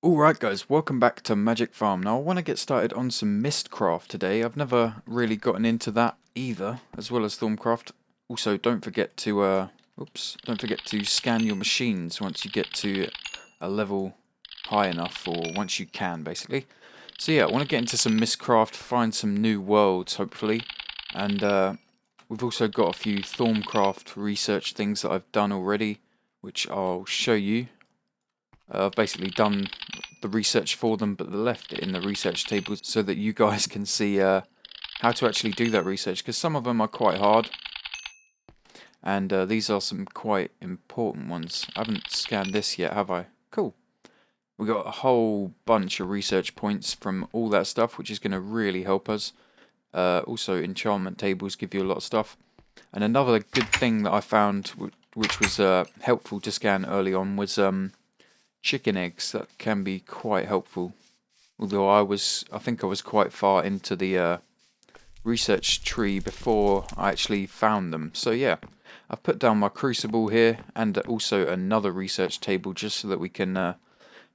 Alright guys, welcome back to Magic Farm. Now I want to get started on some Mystcraft today. I've never really gotten into that either, as well as Thaumcraft. Also, don't forget to scan your machines once you get to a level high enough, or once you can basically. So yeah, I want to get into some Mystcraft, find some new worlds hopefully, and we've also got a few Thaumcraft research things that I've done already, which I'll show you. I've basically done the research for them, but left it in the research tables so that you guys can see how to actually do that research, because some of them are quite hard, and these are some quite important ones. I haven't scanned this yet, have I? Cool. We got a whole bunch of research points from all that stuff, which is going to really help us. Also, enchantment tables give you a lot of stuff. And another good thing that I found, which was helpful to scan early on, was chicken eggs. That can be quite helpful. Although I think I was quite far into the research tree before I actually found them. So yeah, I've put down my crucible here and also another research table just so that we can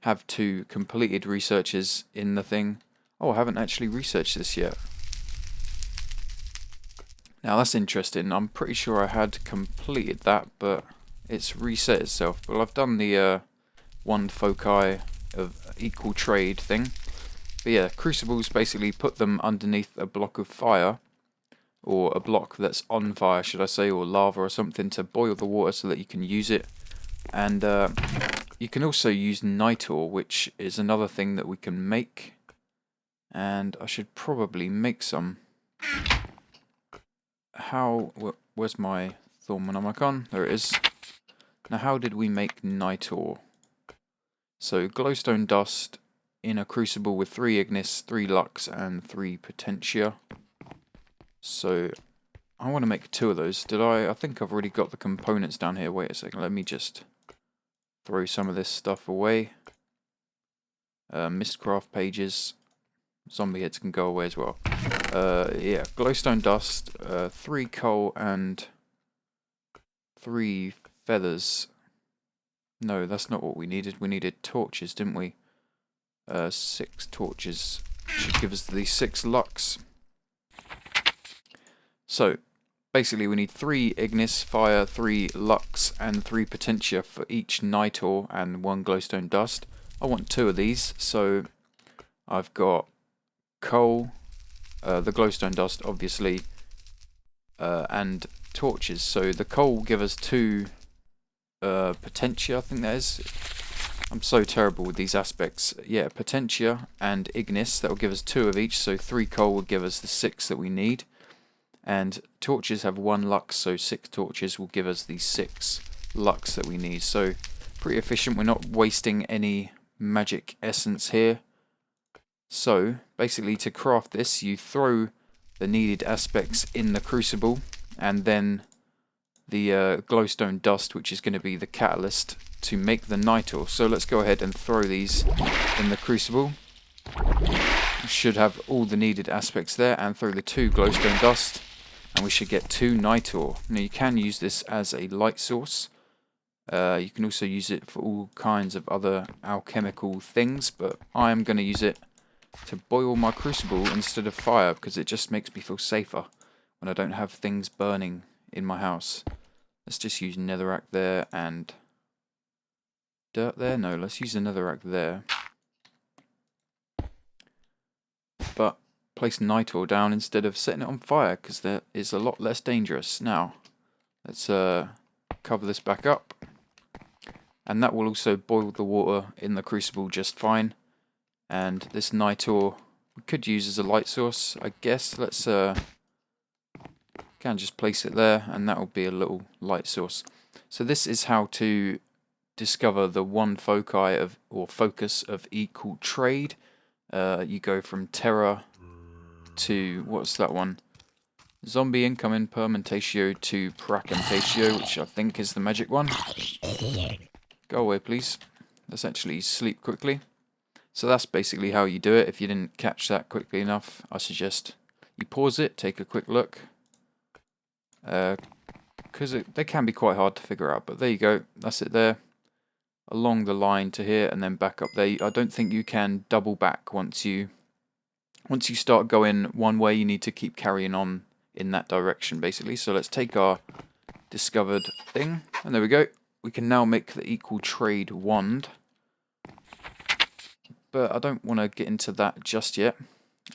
have two completed researches in the thing. Oh, I haven't actually researched this yet. Now that's interesting. I'm pretty sure I had completed that, but it's reset itself. Well, I've done the Wand Foci of equal trade thing. But yeah, crucibles basically put them underneath a block of fire, or a block that's on fire, should I say, or lava or something, to boil the water so that you can use it. And you can also use night ore, which is another thing that we can make. And I should probably make some. Where's my Thaumcraft? There it is. Now, how did we make night ore? So, glowstone dust in a crucible with 3 ignis, 3 lux, and 3 potentia. So, I want to make 2 of those. I think I've already got the components down here. Wait a second, let me just throw some of this stuff away. Mystcraft pages. Zombie heads can go away as well. Yeah, glowstone dust, 3 coal, and 3 feathers. No, that's not what we needed. We needed torches, didn't we? 6 torches should give us the 6 lux. So, basically we need 3 ignis, fire, 3 lux, and 3 potentia for each night ore and 1 glowstone dust. I want 2 of these, so I've got coal, the glowstone dust obviously, and torches. So the coal will give us 2 potentia, I think that is. I'm so terrible with these aspects. Yeah, potentia and ignis, that will give us 2 of each, so 3 coal will give us the 6 that we need. And torches have 1 lux, so 6 torches will give us the 6 lux that we need. So pretty efficient, we're not wasting any magic essence here. So basically, to craft this, you throw the needed aspects in the crucible, and then the glowstone dust, which is going to be the catalyst to make the night ore. So let's go ahead and throw these in the crucible. We should have all the needed aspects there, and throw the 2 glowstone dust, and we should get 2 night ore. Now you can use this as a light source. You can also use it for all kinds of other alchemical things, but I am going to use it to boil my crucible instead of fire, because it just makes me feel safer when I don't have things burning in my house. Let's just use netherrack there, and dirt there. No, let's use the netherrack there. But place night ore down instead of setting it on fire, because that is a lot less dangerous. Now, let's cover this back up, and that will also boil the water in the crucible just fine. And this night ore we could use as a light source, I guess. Let's can just place it there, and that will be a little light source. So this is how to discover the Wand Foci or focus of equal trade. You go from terror to, what's that one? Zombie incoming permentatio to pracantatio, which I think is the magic one. Go away, please. Let's actually sleep quickly. So that's basically how you do it. If you didn't catch that quickly enough, I suggest you pause it, take a quick look. Because they can be quite hard to figure out, but there you go. That's it there. along the line to here and then back up there. I don't think you can double back once you start going one way. You need to keep carrying on in that direction basically. So let's take our discovered thing, and there we go. We can now make the equal trade wand, but I don't want to get into that just yet.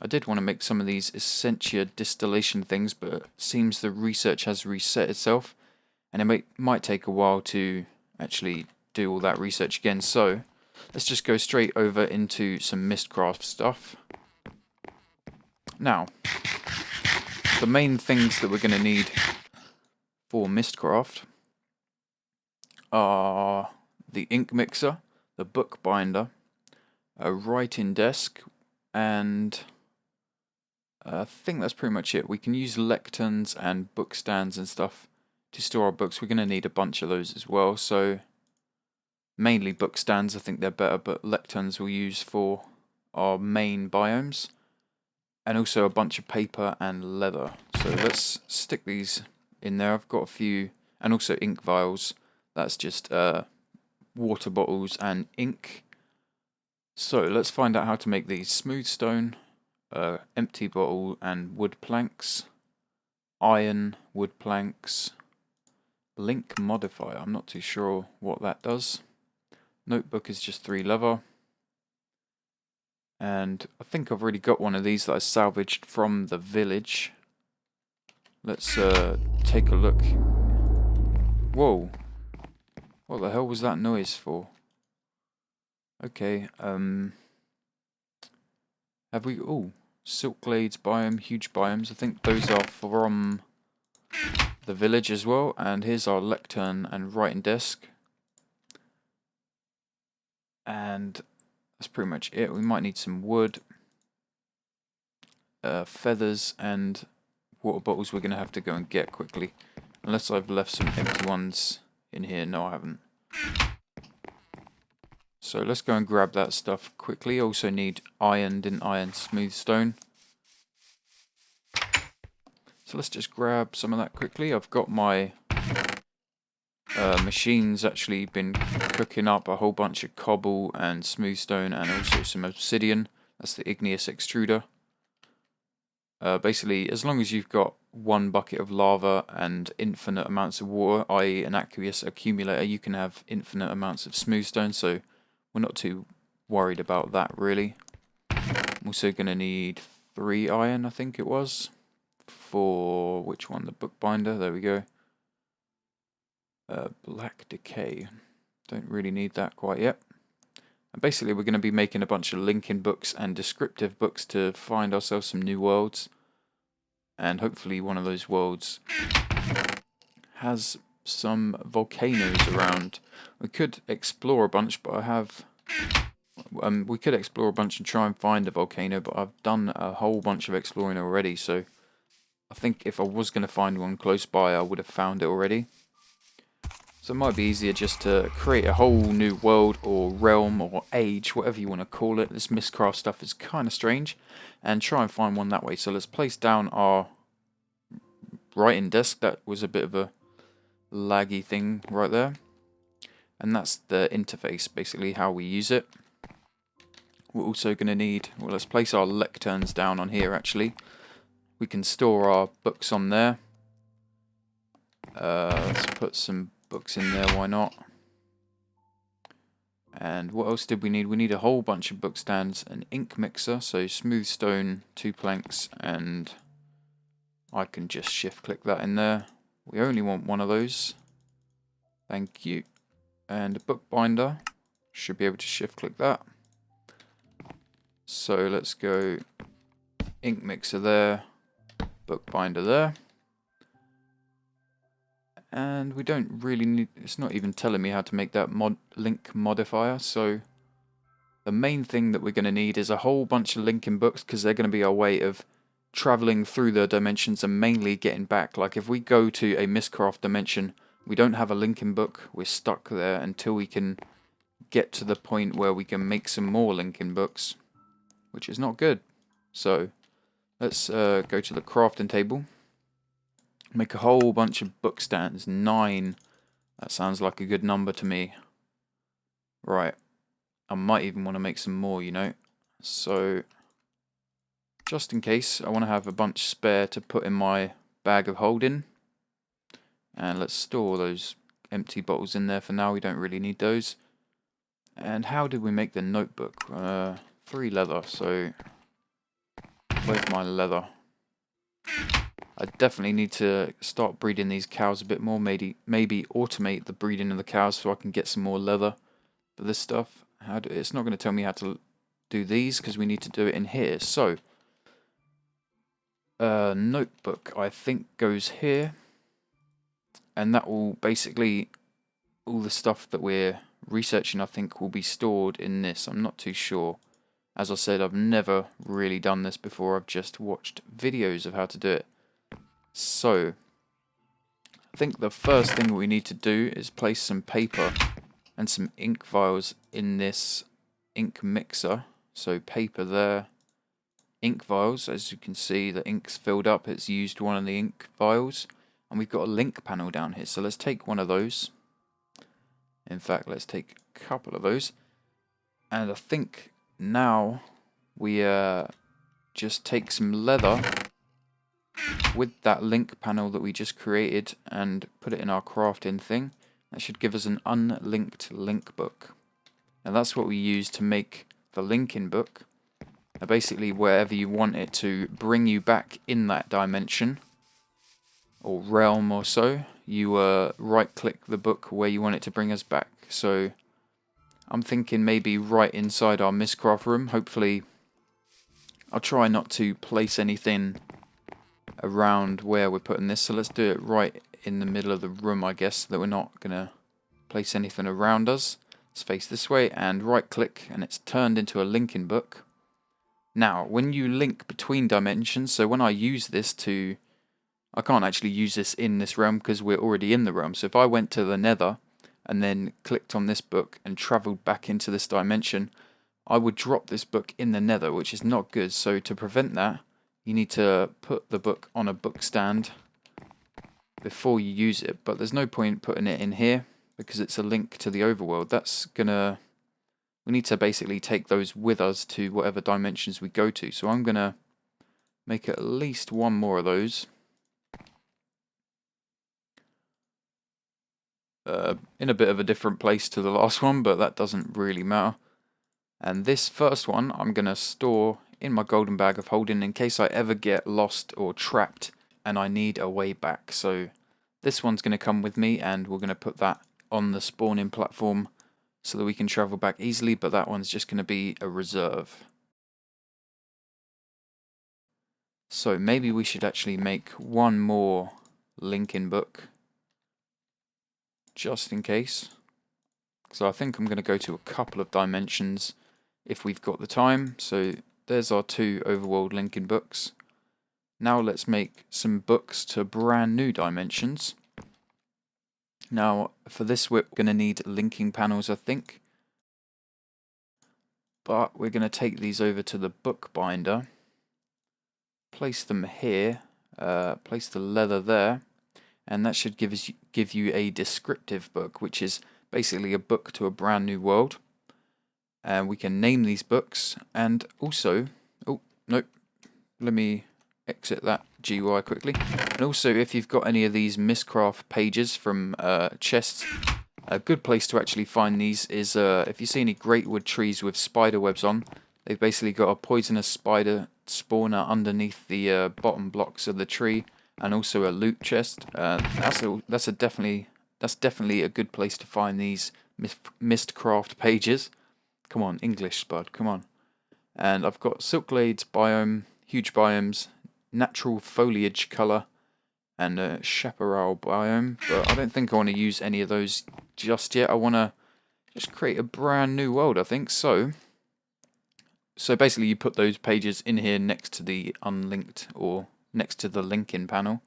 I did want to make some of these essentia distillation things, but it seems the research has reset itself, and it might take a while to actually do all that research again. So let's just go straight over into some Mystcraft stuff. Now, the main things that we're going to need for Mystcraft are the ink mixer, the book binder, a writing desk, and I think that's pretty much it. We can use lecterns and book stands and stuff to store our books. We're going to need a bunch of those as well, so mainly book stands, I think they're better, but lecterns we'll use for our main biomes, and also a bunch of paper and leather. So let's stick these in there. I've got a few, and also ink vials. That's just water bottles and ink. So let's find out how to make these. Smooth stone, empty bottle and wood planks, iron, wood planks, link modifier. I'm not too sure what that does. Notebook is just 3 leather. And I think I've already got one of these that I salvaged from the village. Let's take a look. Whoa. What the hell was that noise for? Okay, have we... Oh, Silk Glades biome, huge biomes. I think those are from the village as well. And here's our lectern and writing desk. And that's pretty much it. We might need some wood, feathers, and water bottles we're going to have to go and get quickly. Unless I've left some empty ones in here. No, I haven't. So let's go and grab that stuff quickly. Also need iron, didn't iron smooth stone. So let's just grab some of that quickly. I've got my machines actually been cooking up a whole bunch of cobble and smooth stone and also some obsidian. That's the igneous extruder. Basically, as long as you've got one bucket of lava and infinite amounts of water, i.e. an aqueous accumulator, you can have infinite amounts of smooth stone, so we're not too worried about that really. I'm also going to need 3 iron, I think it was, for which one? The bookbinder, there we go. Black decay, don't really need that quite yet. And basically we're going to be making a bunch of linking books and descriptive books to find ourselves some new worlds. And hopefully one of those worlds has some volcanoes around. We could explore a bunch, but I have... we could explore a bunch and try and find a volcano, but I've done a whole bunch of exploring already, so I think if I was going to find one close by, I would have found it already. So it might be easier just to create a whole new world or realm or age, whatever you want to call it. This Mystcraft stuff is kind of strange, and try and find one that way. So let's place down our writing desk. That was a bit of a laggy thing right there. And that's the interface, basically how we use it. We're also going to need, well, let's place our lecterns down on here actually. We can store our books on there. Let's put some books in there, why not? And what else did we need? We need a whole bunch of book stands, an ink mixer, so smooth stone, 2 planks, and I can just shift click that in there. We only want one of those. Thank you. And a bookbinder, should be able to shift click that. So let's go ink mixer there, bookbinder there. And we don't really need, it's not even telling me how to make that link modifier, so the main thing that we're going to need is a whole bunch of linking books, because they're going to be our way of travelling through the dimensions and mainly getting back. Like if we go to a Mystcraft dimension, we don't have a linking book, we're stuck there until we can get to the point where we can make some more linking books, which is not good. So let's go to the crafting table. Make a whole bunch of book stands, 9. That sounds like a good number to me. Right, I might even want to make some more, you know. So, just in case, I want to have a bunch spare to put in my bag of holding. And let's store those empty bottles in there for now, we don't really need those. And how did we make the notebook? 3 leather, so where's my leather? I definitely need to start breeding these cows a bit more, maybe automate the breeding of the cows so I can get some more leather for this stuff. It's not going to tell me how to do these because we need to do it in here. So, notebook I think goes here, and that will basically, all the stuff that we're researching I think will be stored in this. I'm not too sure. As I said, I've never really done this before, I've just watched videos of how to do it. So, I think the first thing we need to do is place some paper and some ink vials in this ink mixer. So paper there, ink vials, as you can see the ink's filled up, it's used one of the ink vials, and we've got a link panel down here, so let's take one of those. In fact, let's take a couple of those, and I think now we just take some leather with that link panel that we just created and put it in our crafting thing. That should give us an unlinked link book. And that's what we use to make the linking book. Now basically wherever you want it to bring you back in that dimension or realm or so, you right click the book where you want it to bring us back. So I'm thinking maybe right inside our Mystcraft room. Hopefully I'll try not to place anything around where we're putting this, so let's do it right in the middle of the room, I guess, so that we're not gonna place anything around us. Let's face this way and right click, and it's turned into a linking book. Now when you link between dimensions, so when I use this to, I can't actually use this in this realm because we're already in the realm, so if I went to the nether and then clicked on this book and travelled back into this dimension, I would drop this book in the nether, which is not good. So to prevent that, you need to put the book on a book stand before you use it, but there's no point putting it in here because it's a link to the overworld. We need to basically take those with us to whatever dimensions we go to. So I'm gonna make at least one more of those. In a bit of a different place to the last one, but that doesn't really matter. And this first one I'm gonna store in my golden bag of holding in case I ever get lost or trapped and I need a way back. So this one's going to come with me, and we're going to put that on the spawning platform so that we can travel back easily, but that one's just going to be a reserve. So maybe we should actually make one more linking book just in case. So I think I'm going to go to a couple of dimensions if we've got the time. So there's our 2 overworld linking books. Now let's make some books to brand new dimensions. Now for this we're going to need linking panels, I think. But we're going to take these over to the book binder. Place them here. Place the leather there. And that should give you a descriptive book, which is basically a book to a brand new world. And we can name these books, and also, oh nope, let me exit that GUI quickly. And also, if you've got any of these Mystcraft pages from chests, a good place to actually find these is if you see any great wood trees with spider webs on, they've basically got a poisonous spider spawner underneath the bottom blocks of the tree, and also a loot chest. That's definitely a good place to find these Mystcraft pages. Come on, English, Spud, come on. And I've got Silklades biome, huge biomes, natural foliage colour, and a chaparral biome. But I don't think I want to use any of those just yet. I want to just create a brand new world, I think. So basically you put those pages in here next to the unlinked, or next to the linking panel.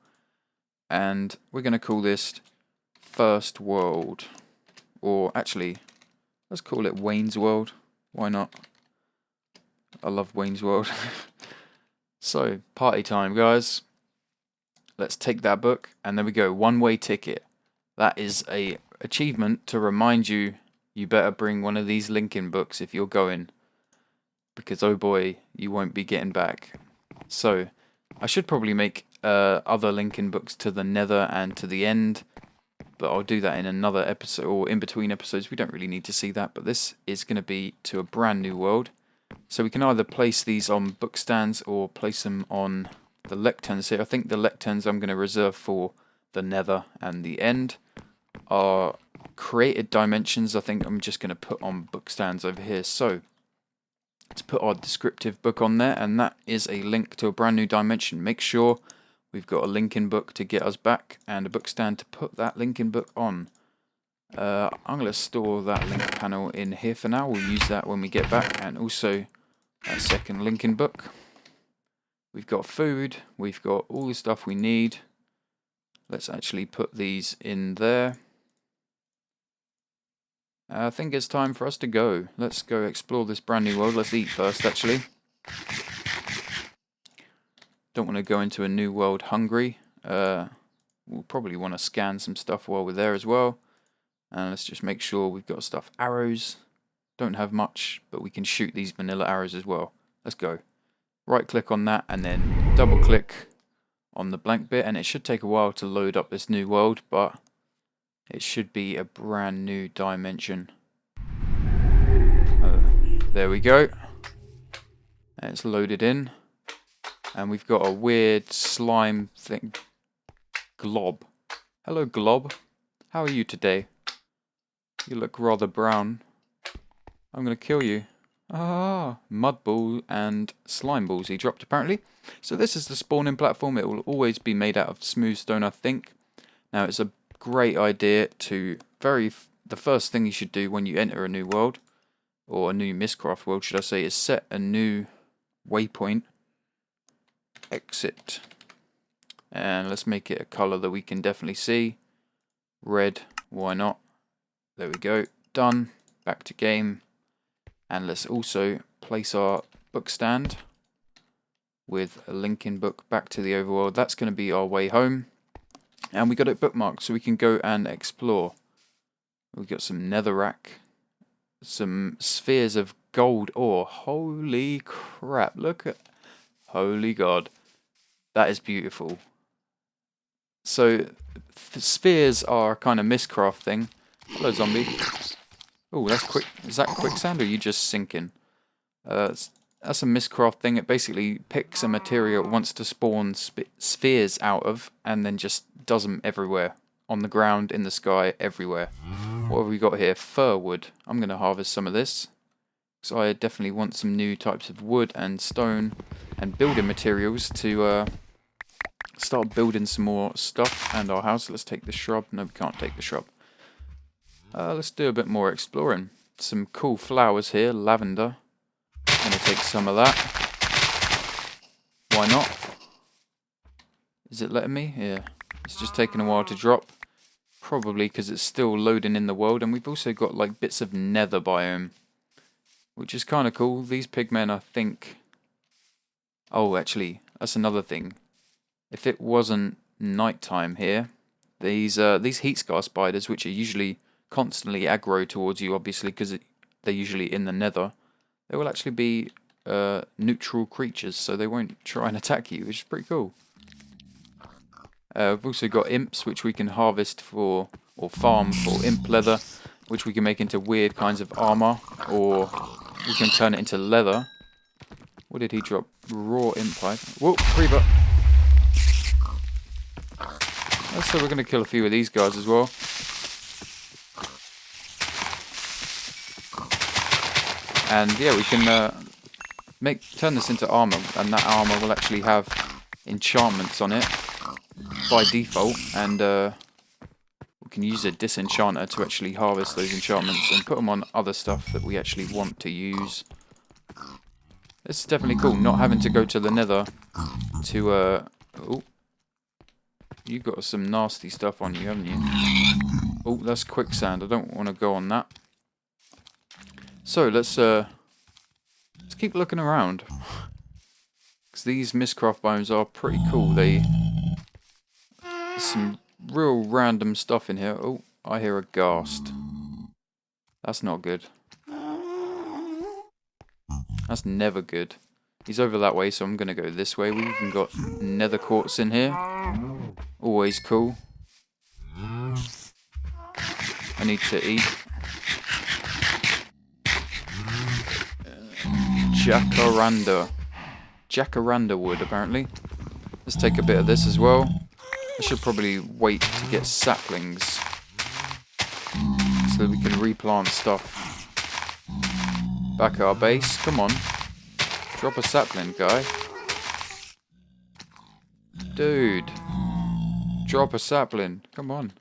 And we're going to call this First World. Or actually, let's call it Wayne's World. Why not? I love Wayne's World. So, party time, guys. Let's take that book, and there we go. One-way ticket. That is a achievement to remind you You better bring one of these linking books if you're going, because oh boy, you won't be getting back. So, I should probably make other linking books to the nether and to the end, but I'll do that in another episode, or in between episodes. We don't really need to see that, but this is going to be to a brand new world. So we can either place these on book stands or place them on the lecterns here. I think the lecterns I'm going to reserve for the nether and the end. Our created dimensions, I think I'm just going to put on book stands over here. So let's put our descriptive book on there, and that is a link to a brand new dimension. Make sure we've got a linking book to get us back and a book stand to put that linking book on. I'm going to store that link panel in here for now. We'll use that when we get back, and also that second linking book. We've got food, we've got all the stuff we need. Let's actually put these in there. I think it's time for us to go. Let's go explore this brand new world. Let's eat first, actually. Don't want to go into a new world hungry. We'll probably want to scan some stuff while we're there as well. And let's just make sure we've got stuff. Arrows. Don't have much, but we can shoot these vanilla arrows as well. Let's go. Right click on that and then double click on the blank bit, and it should take a while to load up this new world, but it should be a brand new dimension. There we go. And it's loaded in. And we've got a weird slime thing. Glob. Hello, Glob. How are you today? You look rather brown. I'm going to kill you. Ah, mud ball and slime balls he dropped apparently. So this is the spawning platform. It will always be made out of smooth stone, I think. Now it's a great idea to the first thing you should do when you enter a new world, or a new Mystcraft world should I say, is set a new waypoint. Exit. And let's make it a colour that we can definitely see. Red, why not? There we go. Done. Back to game. And let's also place our book stand with a linking book back to the overworld. That's going to be our way home. And we got it bookmarked so we can go and explore. We've got some netherrack, some spheres of gold ore. Holy crap, look at, holy god, that is beautiful. So spheres are a kind of Mystcraft thing. Hello, zombie. Oh, that's quick. Is that quicksand or are you just sinking? That's a Mystcraft thing. It basically picks a material it wants to spawn spheres out of, and then just does them everywhere. On the ground, in the sky, everywhere. What have we got here? Fir wood. I'm going to harvest some of this. So I definitely want some new types of wood and stone and building materials to start building some more stuff and our house. Let's take the shrub. No, we can't take the shrub. Let's do a bit more exploring. Some cool flowers here. Lavender. I'm going to take some of that. Why not? Is it letting me? Yeah. It's just taking a while to drop. Probably because it's still loading in the world. And we've also got like bits of nether biome, which is kind of cool. These pigmen, I think... Oh, actually, that's another thing. If it wasn't nighttime here, these heat scar spiders, which are usually constantly aggro towards you, obviously, because they're usually in the nether, they will actually be neutral creatures, so they won't try and attack you, which is pretty cool. We've also got imps, which we can harvest for, or farm for imp leather, which we can make into weird kinds of armor, or we can turn it into leather. What did he drop? Raw imp pipe. Whoa, creeper! So we're going to kill a few of these guys as well. And yeah, we can turn this into armor, and that armor will actually have enchantments on it by default, and we can use a disenchanter to actually harvest those enchantments and put them on other stuff that we actually want to use. This is definitely cool, not having to go to the nether to oh, you got some nasty stuff on you, haven't you? Oh, that's quicksand. I don't want to go on that. So let's keep looking around, because these Mystcraft biomes are pretty cool. There's some real random stuff in here. Oh, I hear a ghast. That's not good. That's never good. He's over that way, so I'm going to go this way. We've even got nether quartz in here. Always cool. I need to eat. Jacaranda. Jacaranda wood, apparently. Let's take a bit of this as well. I should probably wait to get saplings so that we can replant stuff back at our base. Come on. Drop a sapling, guy. Dude. Drop a sapling. Come on.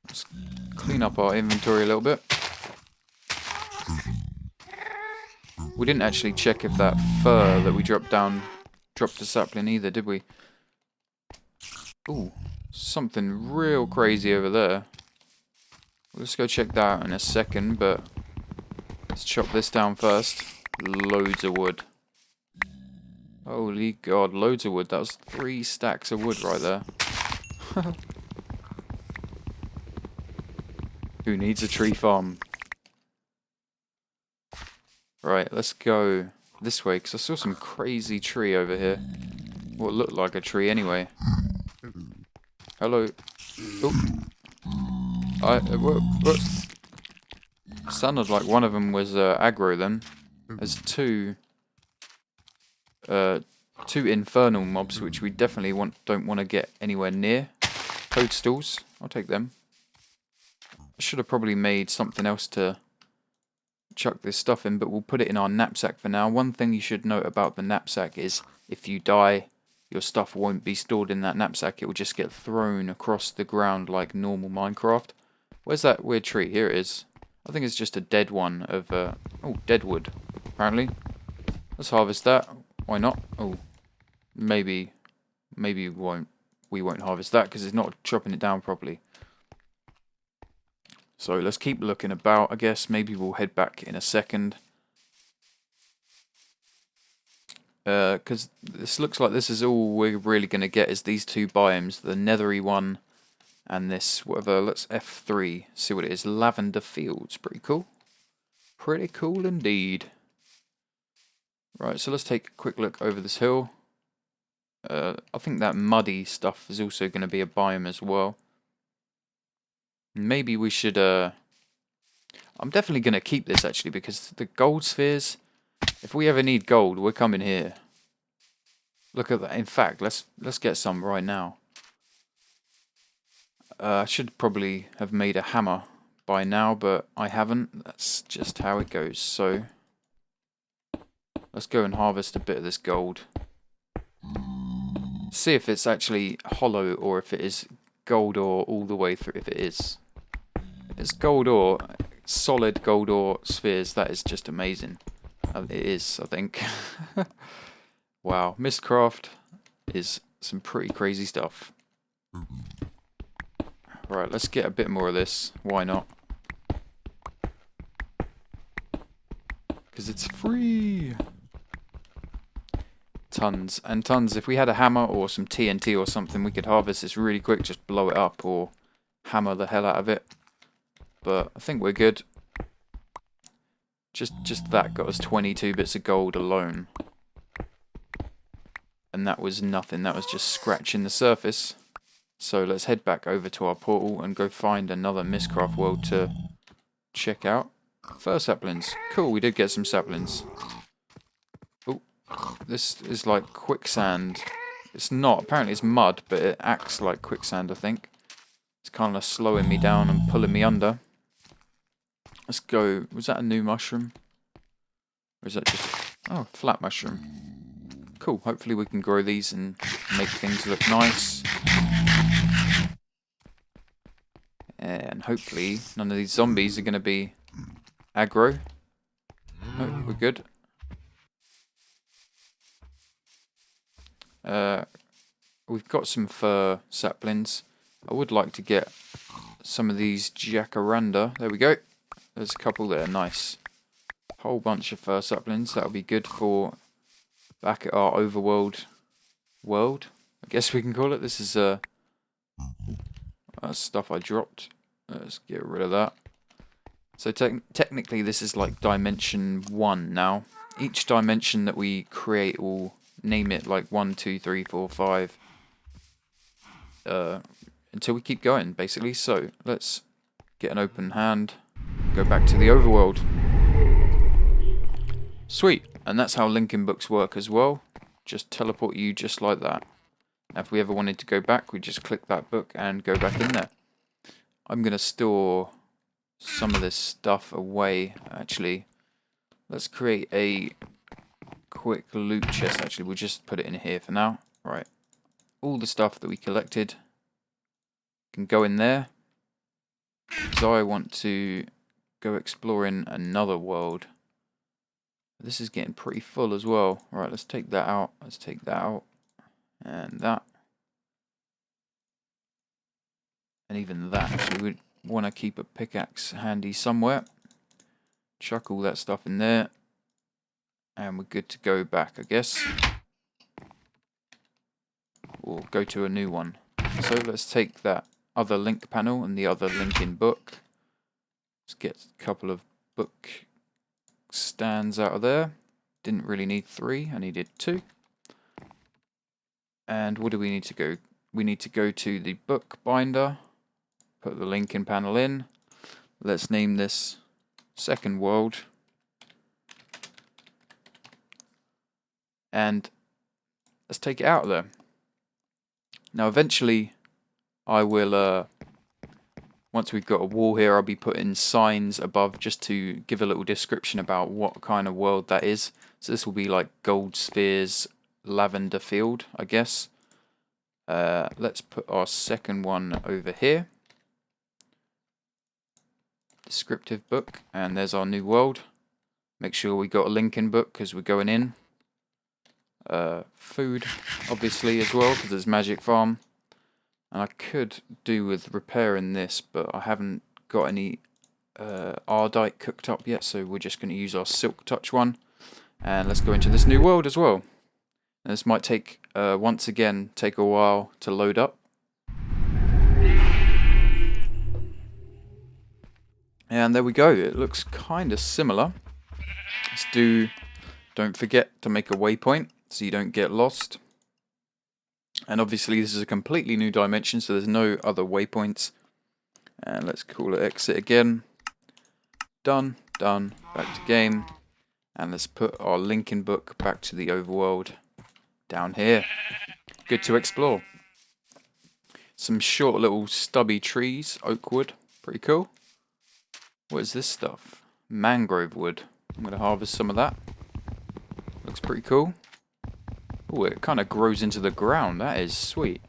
Let's clean up our inventory a little bit. We didn't actually check if that fur that we dropped down dropped a sapling either, did we? Ooh, something real crazy over there. Let's go check that out in a second, but let's chop this down first. Loads of wood. Holy god, loads of wood. That was 3 stacks of wood right there. Who needs a tree farm? Right, let's go this way, because I saw some crazy tree over here. What looked like a tree anyway. Hello. Oh. What? Sounded like one of them was aggro then. There's two infernal mobs which we definitely don't want to get anywhere near. Toadstools, I'll take them. I should have probably made something else to chuck this stuff in, but we'll put it in our knapsack for now. One thing you should note about the knapsack is if you die, your stuff won't be stored in that knapsack. It will just get thrown across the ground like normal Minecraft. Where's that weird tree? Here it is. I think it's just a dead one of oh, dead wood, apparently. Let's harvest that. Why not? Oh, maybe we won't harvest that because it's not chopping it down properly. So let's keep looking about, I guess. Maybe we'll head back in a second. Because this looks like this is all we're really going to get is these 2 biomes. The nethery one and this, whatever. Let's F3, see what it is. Lavender Fields. Pretty cool. Pretty cool indeed. Right, so let's take a quick look over this hill. I think that muddy stuff is also going to be a biome as well. Maybe we should, I'm definitely going to keep this actually, because the gold spheres, if we ever need gold, we're coming here. Look at that. In fact, let's get some right now. I should probably have made a hammer by now, but I haven't. That's just how it goes. So let's go and harvest a bit of this gold. See if it's actually hollow or if it is gold ore all the way through. If it is. It's gold ore, solid gold ore spheres. That is just amazing. It is, I think. Wow, Mystcraft is some pretty crazy stuff. Right, let's get a bit more of this. Why not? Because it's free. Tons and tons. If we had a hammer or some TNT or something, we could harvest this really quick. Just blow it up or hammer the hell out of it. But I think we're good. Just that got us 22 bits of gold alone. And that was nothing. That was just scratching the surface. So let's head back over to our portal and go find another Mystcraft world to check out. Fur saplings. Cool, we did get some saplings. Oh, this is like quicksand. It's not. Apparently it's mud, but it acts like quicksand, I think. It's kind of slowing me down and pulling me under. Let's go. Was that a new mushroom? Or is that just... Oh, flat mushroom. Cool. Hopefully we can grow these and make things look nice. And hopefully none of these zombies are going to be aggro. No, we're good. We've got some fir saplings. I would like to get some of these jacaranda. There we go. There's a couple there. Nice. Whole bunch of fir saplings. That'll be good for back at our overworld world, I guess we can call it. This is stuff I dropped. Let's get rid of that. So technically this is like dimension 1 now. Each dimension that we create will name it like 1, 2, 3, 4, 5. Until we keep going, basically. So let's get an open hand. Go back to the overworld. Sweet. And that's how linking books work as well. Just teleport you just like that. Now if we ever wanted to go back, we just click that book and go back in there. I'm going to store some of this stuff away, actually. Let's create a quick loot chest, actually. We'll just put it in here for now. Right. All the stuff that we collected can go in there. So I want to go exploring another world. This is getting pretty full as well. Right, let's take that out. Let's take that out. And that. And even that. Actually, we want to keep a pickaxe handy somewhere. Chuck all that stuff in there. And we're good to go back, I guess. Or go to a new one. So let's take that other link panel and the other linking book. Let's get a couple of book stands out of there. Didn't really need 3, I needed 2. And what do we need to go? We need to go to the book binder. Put the linking panel in. Let's name this second world. And let's take it out of there. Now eventually I will, once we've got a wall here, I'll be putting signs above just to give a little description about what kind of world that is. So this will be like gold spheres, lavender field, I guess. Let's put our second one over here. Descriptive book, and there's our new world. Make sure we got a linking book because we're going in. Food, obviously, as well, because there's magic farm. And I could do with repairing this, but I haven't got any Ardite cooked up yet, so we're just going to use our Silk Touch one. And let's go into this new world as well. And this might take, once again, take a while to load up. And there we go, it looks kind of similar. Don't forget to make a waypoint so you don't get lost. And obviously this is a completely new dimension, so there's no other waypoints. And let's call it exit again. Done, back to game. And let's put our linking book back to the overworld down here. Good to explore. Some short little stubby trees, oak wood, pretty cool. What is this stuff? Mangrove wood. I'm going to harvest some of that. Looks pretty cool. Oh, it kind of grows into the ground. That is sweet.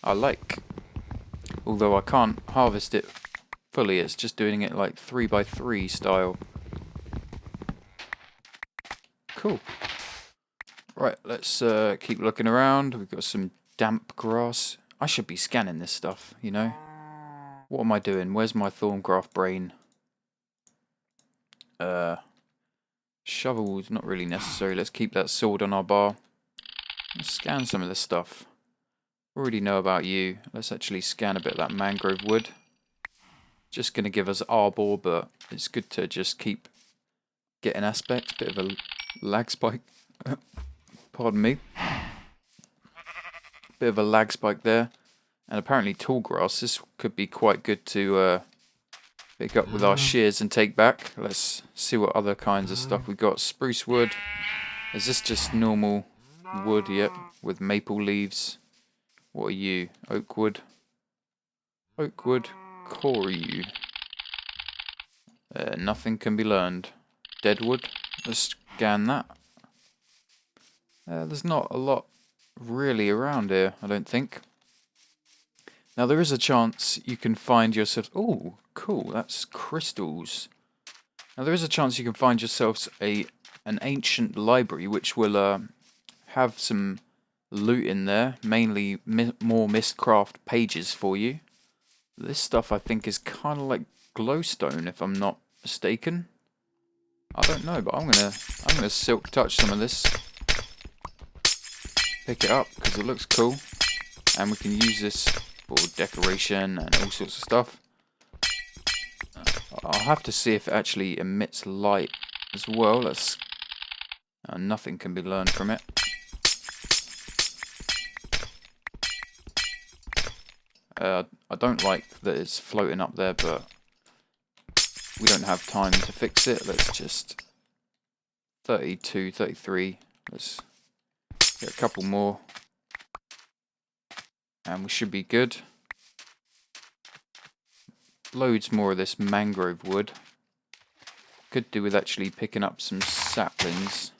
I like. Although I can't harvest it fully. It's just doing it like 3x3 style. Cool. Right, let's keep looking around. We've got some damp grass. I should be scanning this stuff, you know. What am I doing? Where's my Thaumcraft brain? Shovel's not really necessary. Let's keep that sword on our bar. Let's scan some of this stuff. Already know about you. Let's actually scan a bit of that mangrove wood. Just going to give us arbor, but it's good to just keep getting aspects. Bit of a lag spike. Pardon me. Bit of a lag spike there. And apparently tall grass. This could be quite good to pick up with our shears and take back. Let's see what other kinds of stuff we got. Spruce wood. Is this just normal wood? Yep. With maple leaves. What are you? Oak wood. Oak wood. Coryu. Nothing can be learned. Deadwood. Let's scan that. There's not a lot really around here, I don't think. Now there is a chance you can find yourself... Oh, cool, that's crystals. Now there is a chance you can find yourselves an ancient library which will have some loot in there. Mainly more Mystcraft pages for you. This stuff I think is kind of like glowstone if I'm not mistaken. I don't know, but I'm gonna silk touch some of this. Pick it up because it looks cool. And we can use this for decoration and all sorts of stuff. I'll have to see if it actually emits light as well. Nothing can be learned from it. I don't like that it's floating up there, but we don't have time to fix it. Let's just 32, 33. Let's get a couple more, and we should be good. Loads more of this mangrove wood. Could do with actually picking up some saplings.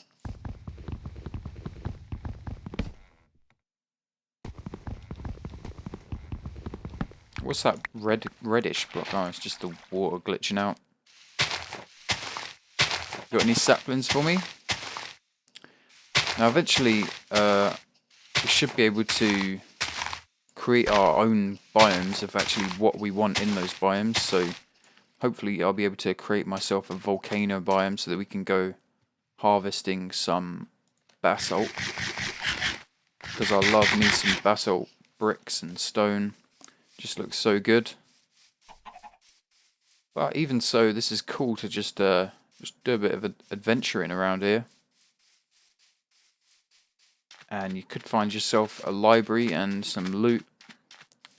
What's that reddish block? Oh, it's just the water glitching out. Got any saplings for me? Now eventually we should be able to create our own biomes of actually what we want in those biomes. So hopefully I'll be able to create myself a volcano biome so that we can go harvesting some basalt. Because I love me some basalt bricks and stone. Just looks so good. But even so, this is cool to just do a bit of adventuring around here. And you could find yourself a library and some loot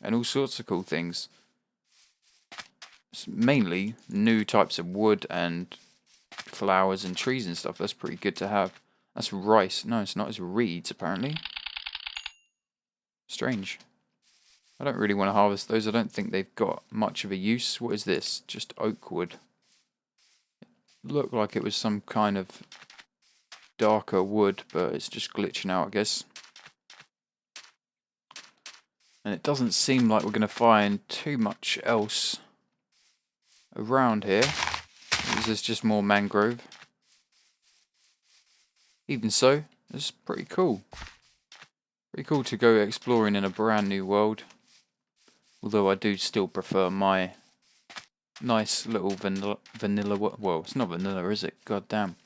and all sorts of cool things. It's mainly new types of wood and flowers and trees and stuff. That's pretty good to have. That's rice. No, it's not. It's reeds, apparently. Strange. I don't really want to harvest those. I don't think they've got much of a use. What is this? Just oak wood. Looked like it was some kind of darker wood, but it's just glitching out, I guess. And it doesn't seem like we're going to find too much else around here. This is just more mangrove. Even so, it's pretty cool. Pretty cool to go exploring in a brand new world. Although I do still prefer my nice little vanilla, well, it's not vanilla, is it? God damn.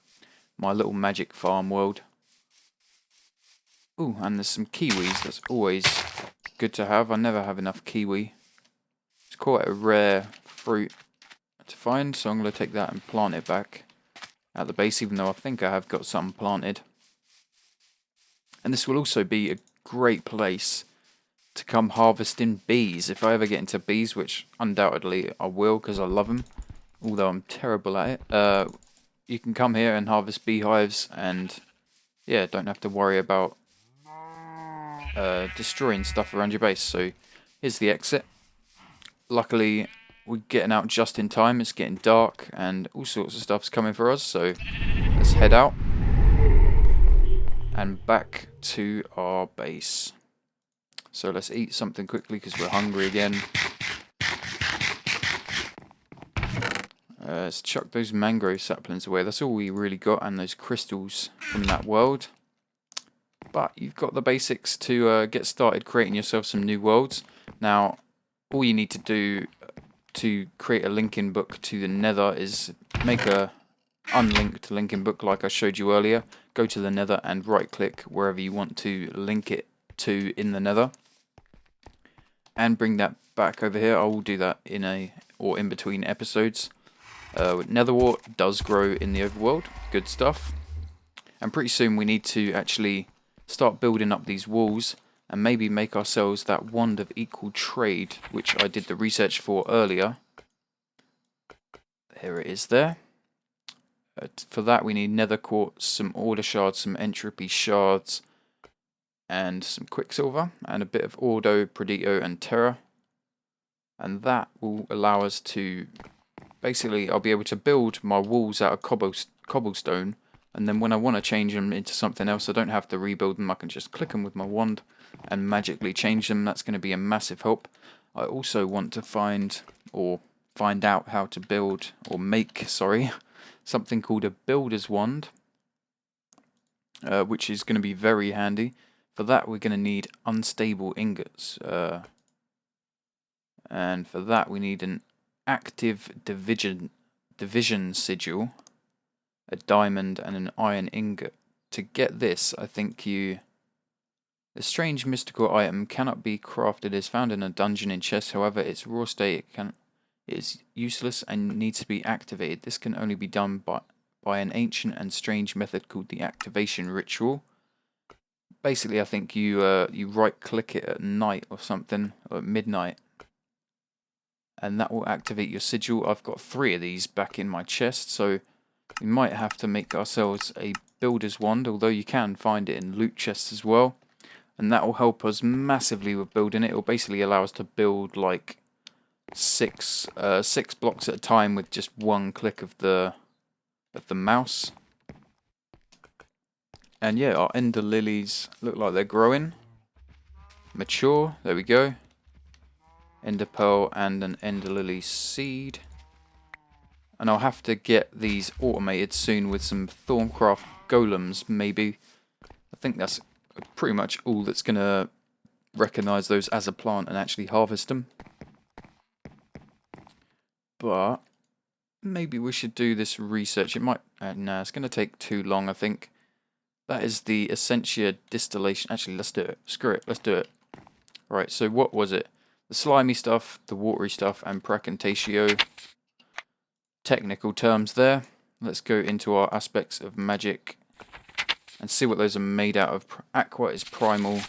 My little magic farm world. Ooh, and there's some kiwis. That's always good to have. I never have enough kiwi. It's quite a rare fruit to find, so I'm going to take that and plant it back at the base, even though I think I have got some planted. And this will also be a great place to come harvesting bees. If I ever get into bees, which undoubtedly I will because I love them, although I'm terrible at it, you can come here and harvest beehives and, yeah, don't have to worry about destroying stuff around your base. So here's the exit. Luckily we're getting out just in time. It's getting dark and all sorts of stuff's coming for us, so let's head out and back to our base. So let's eat something quickly because we're hungry again. Let's chuck those mangrove saplings away. That's all we really got, and those crystals from that world. But you've got the basics to get started creating yourself some new worlds. Now, all you need to do to create a linking book to the Nether is make a unlinked linking book like I showed you earlier. Go to the Nether and right click wherever you want to link it to in the Nether. And bring that back over here. I will do that in between episodes. Nether wart does grow in the overworld. Good stuff. And pretty soon we need to actually start building up these walls and maybe make ourselves that wand of equal trade, which I did the research for earlier. Here it is there. For that we need nether quartz, some order shards, some entropy shards, and some quicksilver, and a bit of ordo, predito, and terra. And that will allow us to, basically, I'll be able to build my walls out of cobblestone, and then when I want to change them into something else, I don't have to rebuild them. I can just click them with my wand and magically change them. That's going to be a massive help. I also want to find out how to build, or make, sorry, something called a builder's wand, which is going to be very handy. For that we're going to need unstable ingots, and for that we need an active division sigil, a diamond, and an iron ingot. To get this, I think the strange mystical item cannot be crafted. It is found in a dungeon in chests. However, its raw state It is useless and needs to be activated. This can only be done by an ancient and strange method called the activation ritual. Basically, I think you right click it at night or something, or at midnight, and that will activate your sigil. I've got 3 of these back in my chest, so we might have to make ourselves a builder's wand, although you can find it in loot chests as well, and that will help us massively with building it. It will basically allow us to build like 6 blocks at a time with just 1 click of the mouse. And yeah, our ender lilies look like they're growing. Mature, there we go. Ender pearl and an ender lily seed. And I'll have to get these automated soon with some Thaumcraft golems, maybe. I think that's pretty much all that's going to recognise those as a plant and actually harvest them. But maybe we should do this research. It might... nah, it's going to take too long, I think. That is the Essentia distillation. Actually, let's do it. Screw it, let's do it. Right, so what was it? The slimy stuff, the watery stuff, and Pracantatio. Technical terms there. Let's go into our aspects of magic and see what those are made out of. Aqua is primal.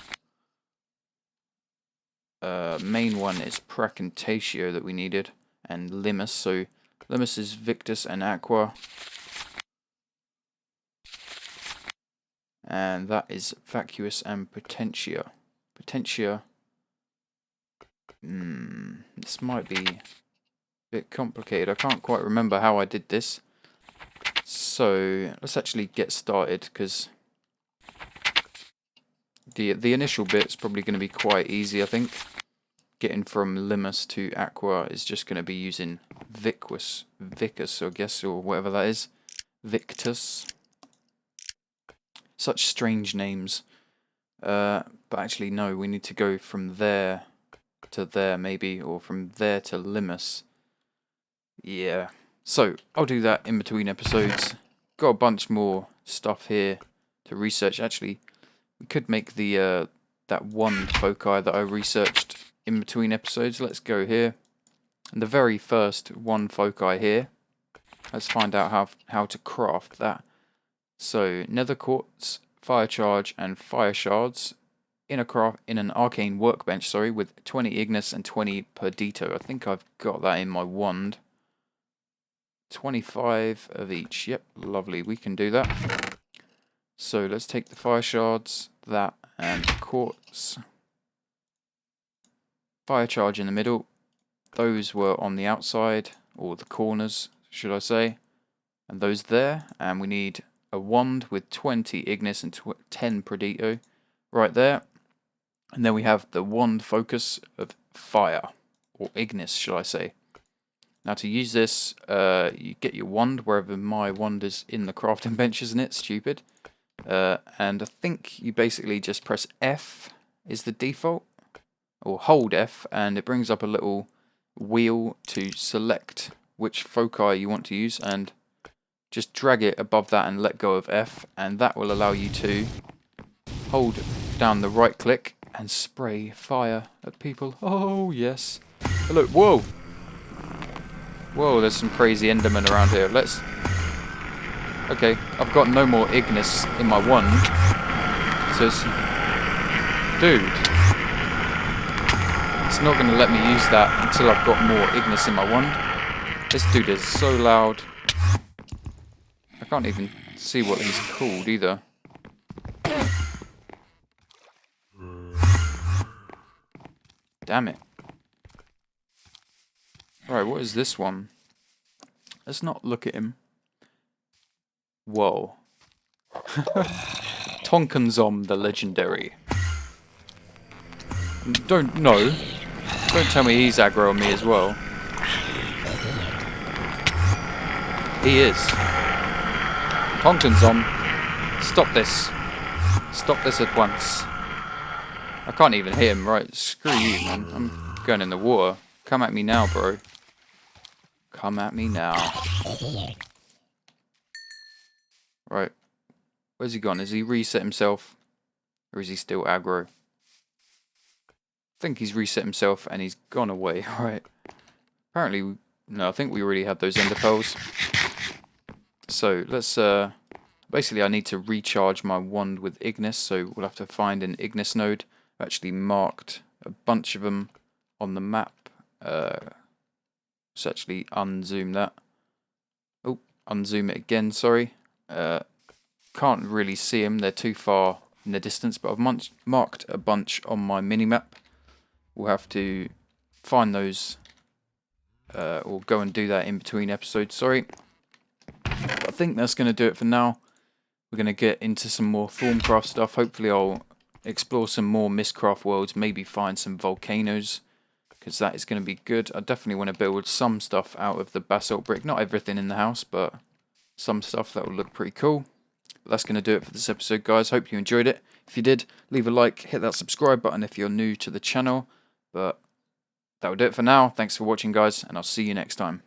Main one is Pracantatio that we needed, and Limus. So Limus is Victus and Aqua. And that is Vacuous and Potentia. Potentia. This might be a bit complicated. I can't quite remember how I did this. So let's actually get started, because the initial bit's probably going to be quite easy, I think. Getting from Limus to Aqua is just going to be using Vicus, I guess, or whatever that is. Victus. Such strange names. But actually, no, we need to go from there to there, maybe, or from there to Limus. Yeah. So, I'll do that in between episodes. Got a bunch more stuff here to research. Actually, we could make the that Wand Foci that I researched in between episodes. Let's go here. And the very first Wand Foci here. Let's find out how to craft that. So, nether quartz, fire charge, and fire shards in an arcane workbench, with 20 ignis and 20 perdito. I think I've got that in my wand. 25 of each. Yep, lovely. We can do that. So let's take the fire shards, that, and quartz. Fire charge in the middle. Those were on the outside, or the corners, should I say. And those there. And we need a wand with 20 ignis and 10 perdito right there. And then we have the wand focus of fire, or ignis, shall I say. Now to use this, you get your wand wherever my wand is in the crafting bench, isn't it? Stupid. And I think you basically just press F is the default, or hold F, and it brings up a little wheel to select which foci you want to use, and just drag it above that and let go of F, and that will allow you to hold down the right click and spray fire at people. Oh yes. Oh, look, whoa! Whoa, there's some crazy endermen around here. Let's... Okay, I've got no more ignis in my wand. So it's... Dude. It's not going to let me use that until I've got more ignis in my wand. This dude is so loud. I can't even see what he's called either. Damn it. Right, what is this one? Let's not look at him. Whoa. Tonkanzom the Legendary. Don't tell me he's aggro on me as well. He is. Tonkanzom, stop this. Stop this at once. I can't even hit him, right? Screw you, man. I'm going in the water. Come at me now, bro. Come at me now. Right. Where's he gone? Has he reset himself? Or is he still aggro? I think he's reset himself and he's gone away. Right. Apparently No, I think we already had those ender pearls. So let's basically I need to recharge my wand with Ignis, so we'll have to find an Ignis node. I've actually marked a bunch of them on the map. Let's actually unzoom that. Oh, unzoom it again, sorry. Can't really see them, they're too far in the distance, but I've marked a bunch on my mini-map. We'll have to find those, or go and do that in between episodes, sorry. But I think that's going to do it for now. We're going to get into some more Thaumcraft stuff. Hopefully I'll explore some more Mystcraft worlds, maybe find some volcanoes, because that is going to be good. I definitely want to build some stuff out of the basalt brick. Not everything in the house, but some stuff that will look pretty cool. But that's going to do it for this episode, guys. Hope you enjoyed it. If you did, leave a like, hit that subscribe button if you're new to the channel. But that will do it for now. Thanks for watching, guys, and I'll see you next time.